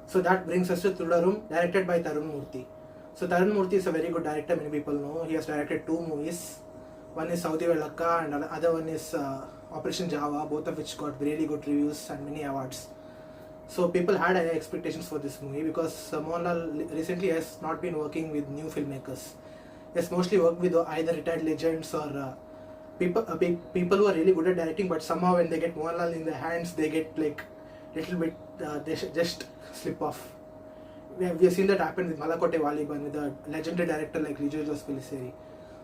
So that brings us to THUDARUM, directed by Tharun Moorthy. So Tharun Moorthy is a very good director, many people know. He has directed 2 movies. One is Saudi Velakka and the other one is Operation Java, both of which got really good reviews and many awards. So people had high expectations for this movie because Mohanlal recently has not been working with new filmmakers. He has mostly worked with either retired legends or people who are really good at directing, but somehow when they get Mohanlal in their hands, they get like little bit just slip off. We have seen that happen with Malakote Valiban with a legendary director like Lijjo Jos Pelisseri.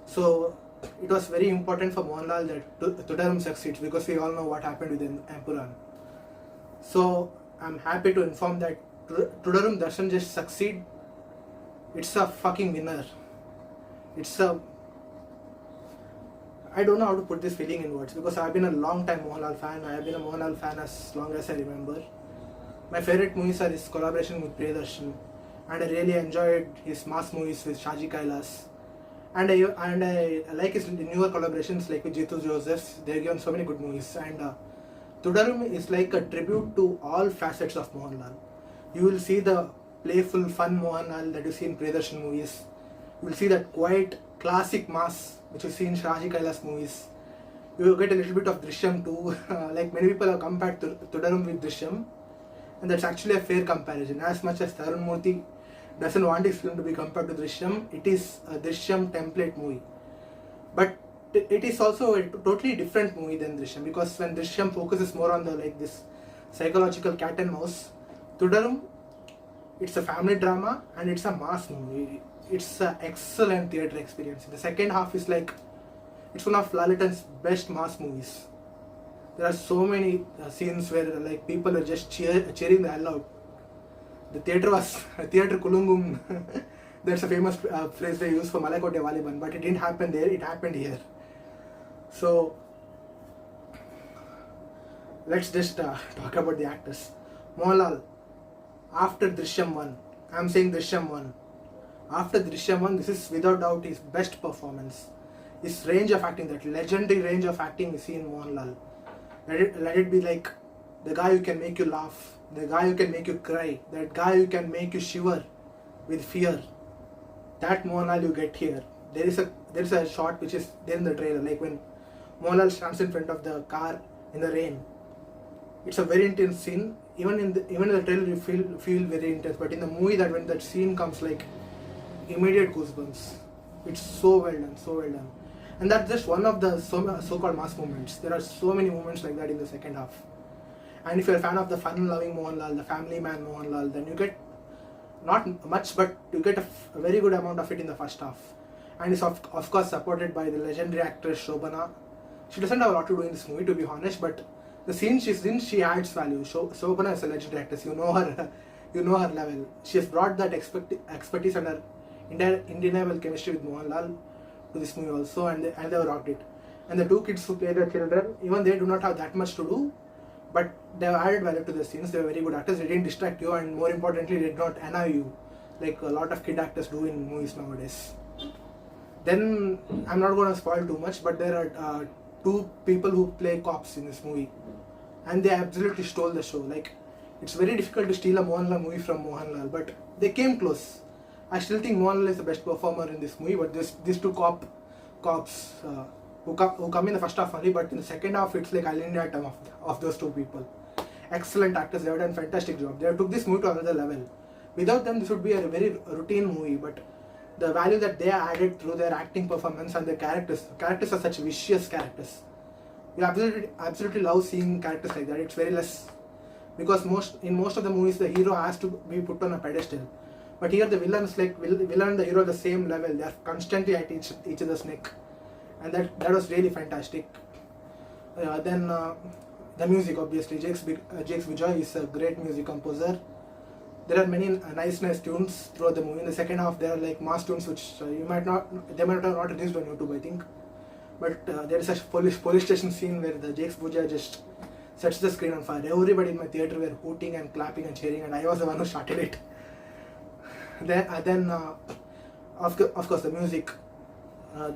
So it was very important for Mohanlal that THUDARUM succeeds because we all know what happened with Empuran. So I'm happy to inform that THUDARUM doesn't just succeed, it's a fucking winner. I don't know how to put this feeling in words because I've been a long time Mohanlal fan. I have been a Mohanlal fan as long as I remember. My favorite movies are his collaboration with Priyadarshan, and I really enjoyed his mass movies with Shaji Kailas. And I like his newer collaborations like with Jitu Josephs. They've given so many good movies. And THUDARUM is like a tribute to all facets of Mohanlal. You will see the playful, fun Mohanlal that you see in Priyadarshan movies. You will see that quiet, classic mass which you see in Shaji Kailas movies. You will get a little bit of Drishyam too. Like many people have compared THUDARUM with Drishyam, and that's actually a fair comparison. As much as Tharun Moorthy doesn't want his film to be compared to Drishyam, it is a Drishyam template movie. But it is also a totally different movie than Drishyam, because when Drishyam focuses more on the like this psychological cat and mouse, THUDARUM, it's a family drama and it's a mass movie. It's an excellent theatre experience. The second half is like, it's one of Lalitan's best mass movies. There are so many scenes where like people are just cheering the hell out. The theatre was theatre kulungum. That's a famous phrase they use for Malakote Valiban, but it didn't happen there, it happened here. So let's just talk about the actors. Mohanlal, after Drishyam 1, I'm saying Drishyam 1. After Drishyam 1, this is without doubt his best performance. His range of acting, that legendary range of acting we see in Mohanlal. Let it be like the guy who can make you laugh, the guy who can make you cry, that guy who can make you shiver with fear. That Mohanlal you get here. There is a shot which is there in the trailer, like when Mohanlal stands in front of the car in the rain. It's a very intense scene. Even in the trailer you feel very intense, but in the movie, that when that scene comes, like immediate goosebumps. It's so well done, so well done. And that's just one of the so-called mass moments. There are so many moments like that in the second half. And if you're a fan of the fun-loving Mohanlal, the family man Mohanlal, then you get not much, but you get a very good amount of it in the first half. And it's of course supported by the legendary actress Shobhana. She doesn't have a lot to do in this movie, to be honest, but the scene she's in, she adds value. Shobhana is a legendary actress. You know her level. She has brought that expertise and her undeniable chemistry with Mohanlal to this movie also, and they rocked it. And the 2 kids who play the children, even they do not have that much to do, but they have added value to the scenes. They were very good actors. They didn't distract you, and more importantly, they did not annoy you like a lot of kid actors do in movies nowadays. Then I'm not going to spoil too much, but there are 2 people who play cops in this movie, and they absolutely stole the show. Like, it's very difficult to steal a Mohanlal movie from Mohanlal, but they came close. I still think Mohanlal is the best performer in this movie, but these 2 cops who come in the first half only, but in the second half it's like island atom of those 2 people. Excellent actors. They have done a fantastic job. They took this movie to another level. Without them, this would be a very routine movie, but the value that they added through their acting performance and their characters are such vicious characters. You absolutely love seeing characters like that. It's very less, because in most of the movies the hero has to be put on a pedestal, but here the villain and the hero are the same level. They are constantly at each other's neck, and that was really fantastic. Then the music, obviously, Jakes Vijay is a great music composer. There are many nice tunes throughout the movie. In the second half, there are like mass tunes which they might have not released on YouTube, I think. But there is a police station scene where the Jakes Vijay just sets the screen on fire. Everybody in my theatre were hooting and clapping and cheering, and I was the one who started it. Then of course, the music.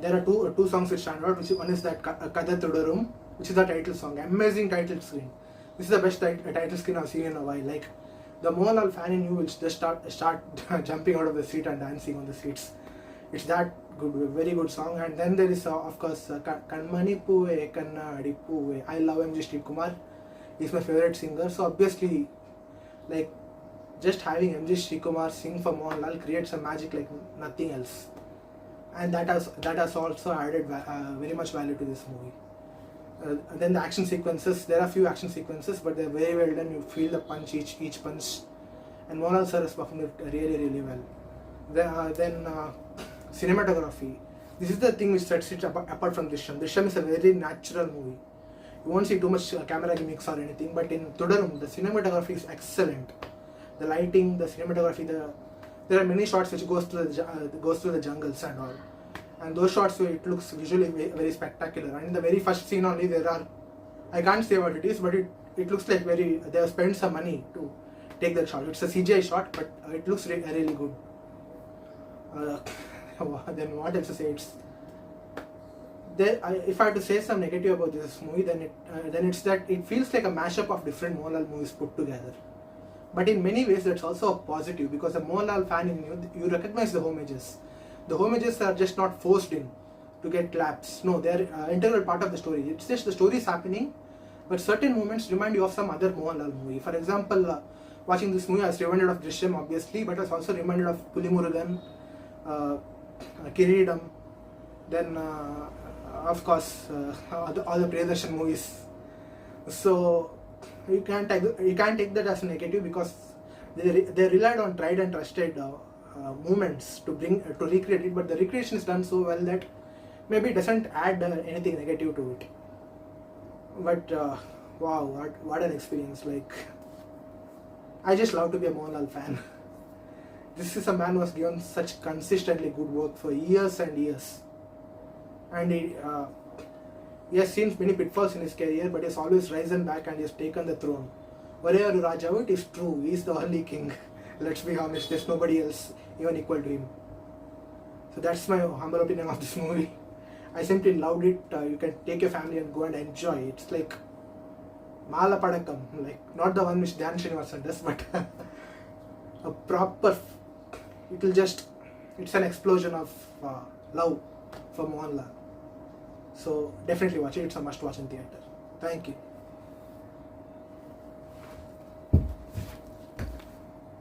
There are two songs which stand out. One is that Kada THUDARUM, which is the title song. Amazing title screen. This is the best title screen I've seen in a while. Like, The Mohanlal fan in you will just start jumping out of the seat and dancing on the seats. It's that good, very good song. And then there is of course Kanmani Puve Kannadi Puve. I love M.G. Sri Kumar. He's my favorite singer. So obviously, like, just having M.G. Sri Kumar sing for Mohanlal creates a magic like nothing else. And that has also added very much value to this movie. And then the action sequences, there are few action sequences, but they're very well done. You feel the punch, each punch, and Mohanlal sir has performed it really well. Then cinematography. This is the thing which sets it apart from Drishyam. Drishyam is a very natural movie. You won't see too much camera gimmicks or anything, but in THUDARUM, the cinematography is excellent. The lighting, the cinematography, there are many shots which goes through the jungles and all. And those shots where it looks visually very spectacular. And in the very first scene only there are, I can't say what it is, but it looks like they have spent some money to take that shot. It's a CGI shot, but it looks really good. Then what else to say? If I had to say some negative about this movie, then it's that it feels like a mashup of different Mohanlal movies put together. But in many ways that's also a positive, because a Mohanlal fan in you recognize the homages. The homages are just not forced in to get claps. No, they're integral part of the story. It's just the story is happening, but certain moments remind you of some other Mohanlal movie. For example, watching this movie, I was reminded of Drishyam obviously, but I was also reminded of Puli Murugan, Kiridam, then of course all the Priyadarshan movies. So you can't take that as a negative, because they relied on tried and trusted movements to recreate it, but the recreation is done so well that maybe it doesn't add anything negative to it. But wow, what an experience! Like, I just love to be a Mohanlal fan. This is a man who has given such consistently good work for years and years, and he has seen many pitfalls in his career, but he has always risen back and he has taken the throne. Whatever Raja, it is true, he is the only king. Let's be honest, there's nobody else even equal to him. So that's my humble opinion of this movie. I simply loved it. You can take your family and go and enjoy. It's like Mala Padakam, like not the one which Dhyan Srinivasan does, but a proper, it's an explosion of love for Mohanlal. So definitely watch it. It's a must watch in theatre. Thank you.